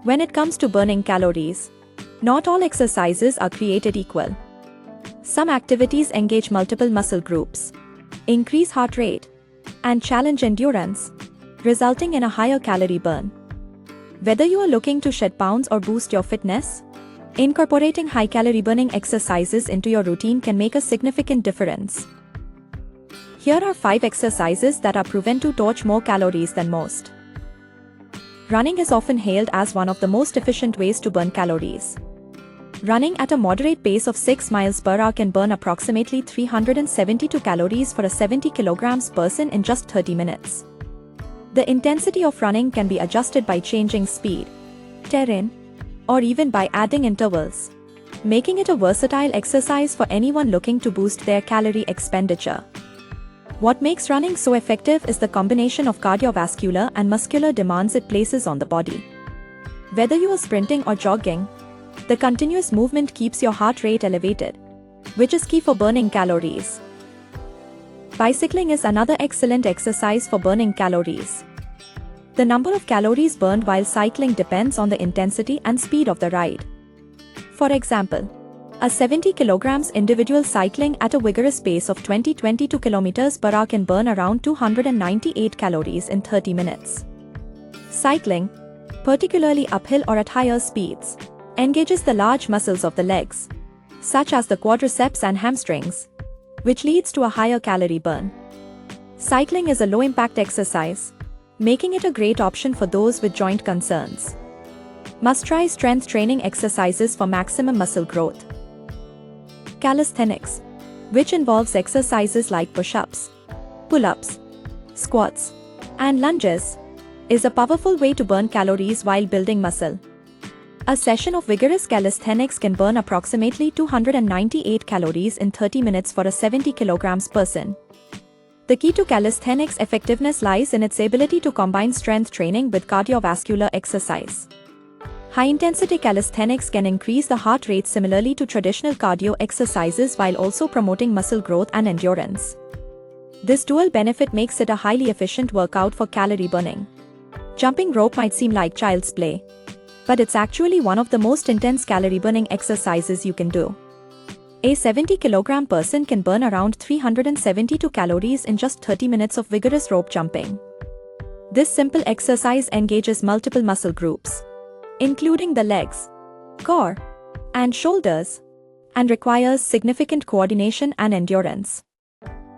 When it comes to burning calories, not all exercises are created equal. Some activities engage multiple muscle groups, increase heart rate, and challenge endurance, resulting in a higher calorie burn. Whether you are looking to shed pounds or boost your fitness, incorporating high-calorie burning exercises into your routine can make a significant difference. Here are 5 exercises that are proven to torch more calories than most. Running is often hailed as one of the most efficient ways to burn calories. Running at a moderate pace of 6 miles per hour can burn approximately 372 calories for a 70 kilograms person in just 30 minutes. The intensity of running can be adjusted by changing speed, terrain, or even by adding intervals, making it a versatile exercise for anyone looking to boost their calorie expenditure. What makes running so effective is the combination of cardiovascular and muscular demands it places on the body. Whether you are sprinting or jogging, the continuous movement keeps your heart rate elevated, which is key for burning calories. Bicycling is another excellent exercise for burning calories. The number of calories burned while cycling depends on the intensity and speed of the ride. For example, a 70 kilograms individual cycling at a vigorous pace of 20-22 kilometers per hour can burn around 298 calories in 30 minutes. Cycling, particularly uphill or at higher speeds, engages the large muscles of the legs, such as the quadriceps and hamstrings, which leads to a higher calorie burn. Cycling is a low-impact exercise, making it a great option for those with joint concerns. Must try strength training exercises for maximum muscle growth. Calisthenics, which involves exercises like push-ups, pull-ups, squats, and lunges, is a powerful way to burn calories while building muscle. A session of vigorous calisthenics can burn approximately 298 calories in 30 minutes for a 70 kilograms person. The key to calisthenics effectiveness lies in its ability to combine strength training with cardiovascular exercise. High-intensity calisthenics can increase the heart rate similarly to traditional cardio exercises while also promoting muscle growth and endurance. This dual benefit makes it a highly efficient workout for calorie burning. Jumping rope might seem like child's play, but it's actually one of the most intense calorie burning exercises you can do. A 70 kilogram person can burn around 372 calories in just 30 minutes of vigorous rope jumping. This simple exercise engages multiple muscle groups, including the legs, core, and shoulders, and requires significant coordination and endurance.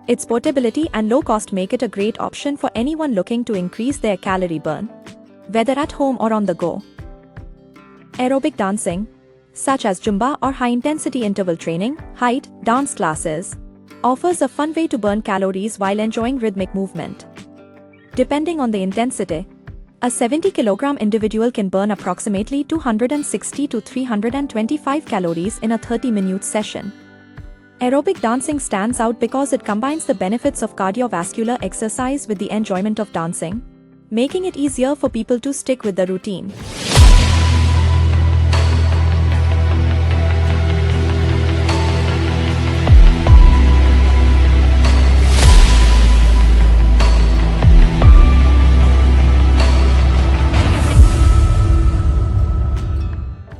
Its portability and low cost make it a great option for anyone looking to increase their calorie burn, whether at home or on the go. Aerobic dancing, such as Zumba or high-intensity interval training, HIIT, dance classes, offers a fun way to burn calories while enjoying rhythmic movement. Depending on the intensity, a 70 kilogram individual can burn approximately 260 to 325 calories in a 30-minute session. Aerobic dancing stands out because it combines the benefits of cardiovascular exercise with the enjoyment of dancing, making it easier for people to stick with the routine.